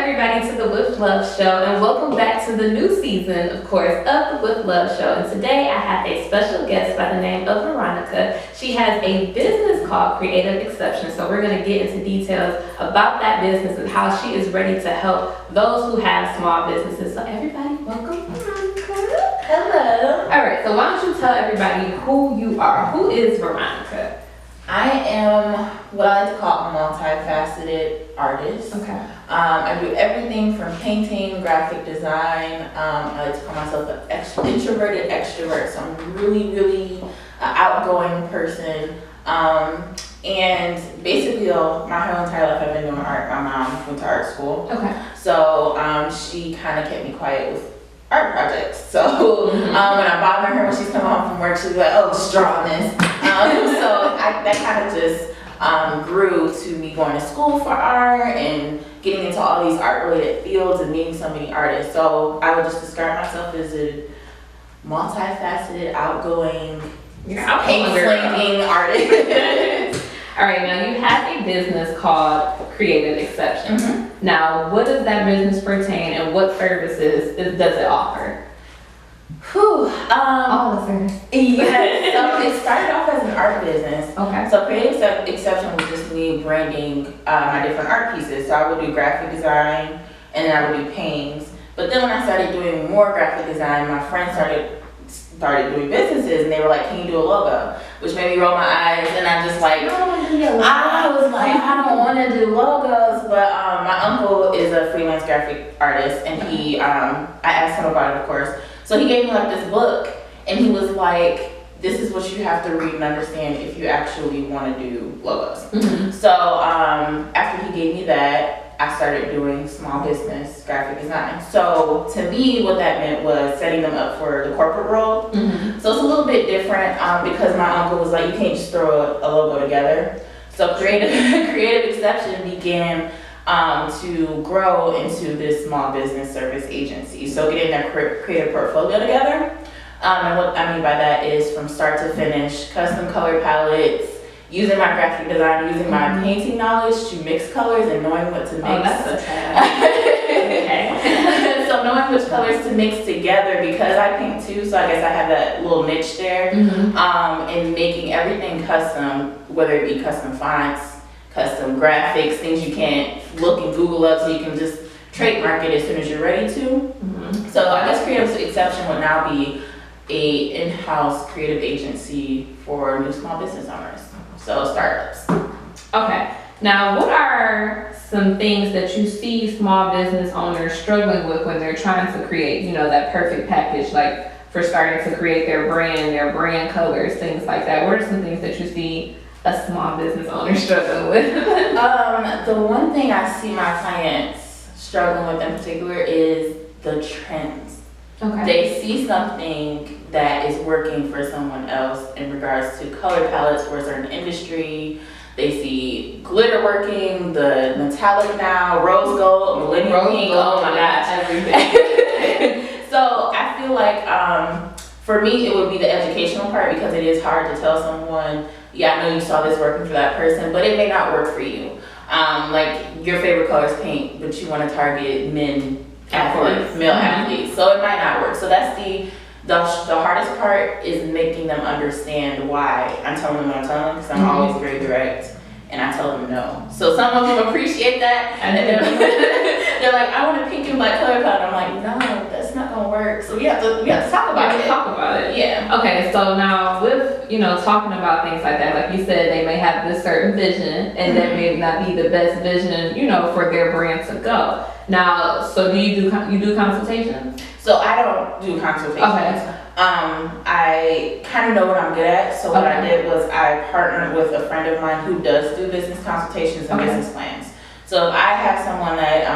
everybody to the With Love Show, and welcome back to the new season, of course, of the With Love Show. And today I have a special guest by the name of Veronica. She has a business called Creative Exception, so we're going to get into details about that business and how she is ready to help those who have small businesses. So everybody, welcome Veronica. Hello. All right, so why don't you tell everybody who you are? Who is Veronica? I am what I like to call a multifaceted artist. Okay. I do everything from painting, graphic design. I like to call myself an introverted extrovert. So I'm really an outgoing person. And basically, my whole entire life I've been doing art. My mom went to art school. Okay. So she kind of kept me quiet with art projects. So when I bother her when she's coming home from work, she's like, "Oh, just draw on this." So that kind of just grew to me going to school for art and getting into all these art-related fields and meeting so many artists. So I would just describe myself as a multifaceted, outgoing, paint-slinging artist. All right, now you have a business called Creative Exception. Mm-hmm. Now, what does that business pertain and what services does it offer? All the services. Yes. So it started off as an art business. Okay. So Creative Exception was just me branding my different art pieces. So I would do graphic design and then I would do paintings. But then when I started doing more graphic design, my friends started doing businesses and they were like, "Can you do a logo?" Which made me roll my eyes, and I just like, I was like, I don't want to do logos, but my uncle is a freelance graphic artist, and I asked him about it, of course. So he gave me like this book, and he was like, "This is what you have to read and understand if you actually want to do logos." Mm-hmm. So after he gave me that, I started doing small business graphic design. So to me, what that meant was setting them up for the corporate role. Mm-hmm. So it's a little bit different because my uncle was like, "You can't just throw a logo together." So Creative Exception began to grow into this small business service agency. So getting that creative portfolio together. And what I mean by that is from start to finish, custom color palettes, using my graphic design, using my painting knowledge to mix colors and knowing what to mix. Oh, that's a okay. So knowing which colors to mix together, because I paint too, so I guess I have that little niche there. Mm-hmm. And making everything custom, whether it be custom fonts, custom graphics, things you can't look and Google up so you can just trademark it as soon as you're ready to. Mm-hmm. So I guess Creative Exception would now be a in-house creative agency for new small business owners. So startups. Okay. Now, what are some things that you see small business owners struggling with when they're trying to create, that perfect package, like for starting to create their brand colors, things like that? What are some things that you see a small business owner struggling with? The one thing I see my clients struggling with in particular is the trends. Okay. They see something that is working for someone else in regards to color palettes for a certain industry. They see glitter working, the metallic now, rose gold, millennium pink. Oh my gosh, everything. So I feel like for me it would be the educational part, because it is hard to tell someone, "Yeah, I know you saw this working for that person, but it may not work for you." Like your favorite color is pink, but you want to target male athletes, so it might not work. So that's the hardest part, is making them understand why I'm telling them what I'm telling them, because I'm always very direct and I tell them no. So some of them appreciate that, and then they're like, "I want a pink and black color palette." I'm like, "No, that's not gonna work." So we have to talk about it. Talk about it. Yeah. Okay, so now with talking about things like that, like you said, they may have this certain vision, and that may not be the best vision, for their brand to go. Now, so do you do consultations? So I don't do consultations. Okay. I kind of know what I'm good at. So what I did was I partnered with a friend of mine who does do business consultations and business plans. So if I have someone that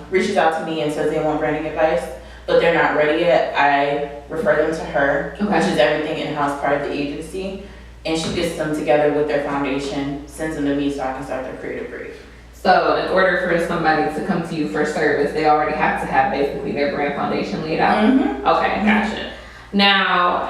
reaches out to me and says they want branding advice, but they're not ready yet, I refer them to her, which is everything in-house, part of the agency. And she gets them together with their foundation, sends them to me so I can start their creative brief. So in order for somebody to come to you for service, they already have to have basically their brand foundation laid out? Mm-hmm. Okay, gotcha. Now,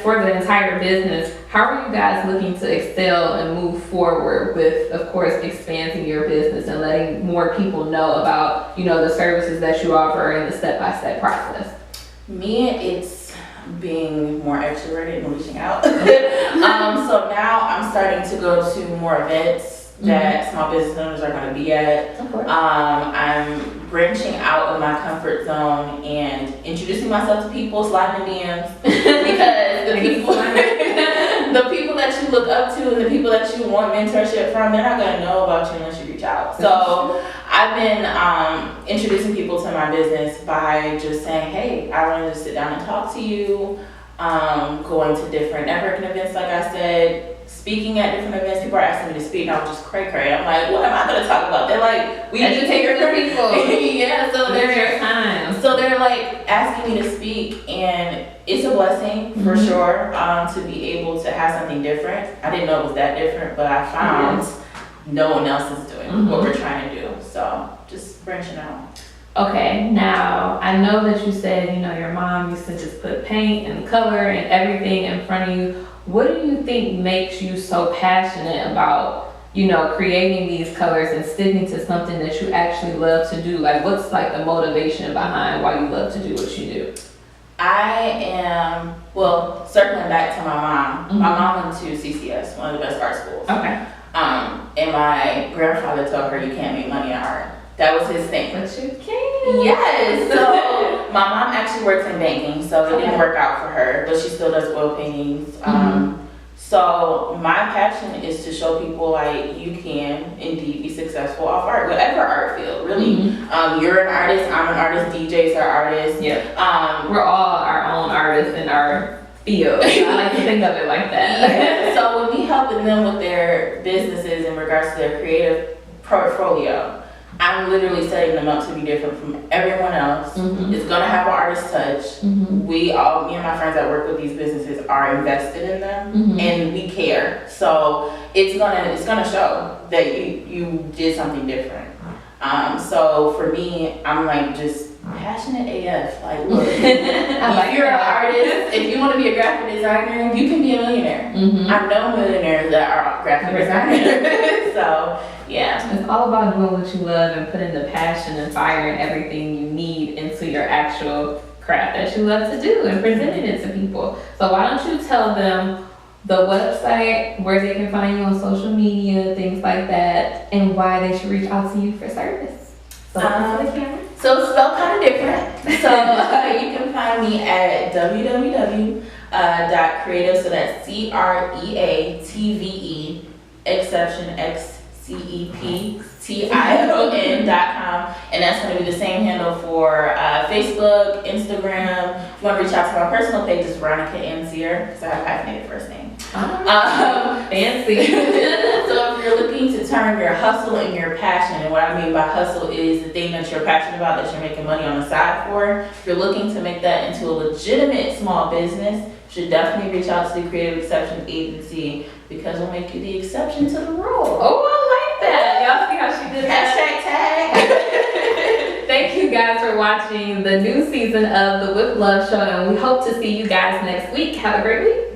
for the entire business, how are you guys looking to excel and move forward with, of course, expanding your business and letting more people know about, the services that you offer and the step-by-step process? Me, it's being more extroverted and reaching out. So now I'm starting to go to more events that small business owners are going to be at. I'm branching out of my comfort zone and introducing myself to people, sliding in DMs, because the people that you look up to and the people that you want mentorship from, they're not going to know about you unless you reach out. So I've been introducing people to my business by just saying, hey, I want to just sit down and talk to you, going to different networking events, like I said, speaking at different events. People are asking me to speak, and I'm just cray. I'm like, what am I going to talk about? They're like, we educate your people. Yeah, so they're like asking me to speak, and it's a blessing for sure to be able to have something different. I didn't know it was that different, but I found no one else is doing what we're trying to do. So just branching out. Okay, now I know that you said, your mom used to just put paint and color and everything in front of you. What do you think makes you so passionate about, creating these colors and sticking to something that you actually love to do? Like, what's like the motivation behind why you love to do what you do? I am, circling back to my mom. My mom went to CCS, one of the best art schools. Okay. And my grandfather told her you can't make money in art. That was his thing. But you can. Yes. So my mom actually works in banking, so it didn't work out for her, but she still does oil paintings. So my passion is to show people like you can indeed be successful off art, whatever art field, really. You're an artist, I'm an artist, DJs are artists. Yeah. We're all our own artists in our field. I like to think of it like that. Yeah. So when we helping them with their businesses in regards to their creative portfolio, I'm literally setting them up to be different from everyone else. It's gonna have an artist touch. Me and my friends that work with these businesses are invested in them, and we care. So it's gonna show that you did something different. So for me, I'm like just passionate AF. Like, look, if you're an artist, if you want to be a graphic designer, you can be a millionaire. I know millionaires that are graphic designers. So yeah, it's all about doing what you love and putting the passion and fire and everything you need into your actual craft that you love to do and presenting it to people. So why don't you tell them the website, where they can find you on social media, things like that, and why they should reach out to you for service? So spelled kind of different. So you can find me at www.creative, so that's CREATVE, exception XCEPTION.com, and that's going to be the same handle for Facebook, Instagram. If you want to reach out to my personal page, it's Veronica Ansier, because I have a hyphenated first name. Fancy. So if you're looking to turn your hustle and your passion, and what I mean by hustle is the thing that you're passionate about that you're making money on the side for, if you're looking to make that into a legitimate small business, you should definitely reach out to the Creative Exception Agency, because we'll make you the exception to the rule. Oh, I like that. Y'all see how she did that? Hashtag tag. Thank you guys for watching the new season of the With Love Show, and we hope to see you guys next week. Have a great week.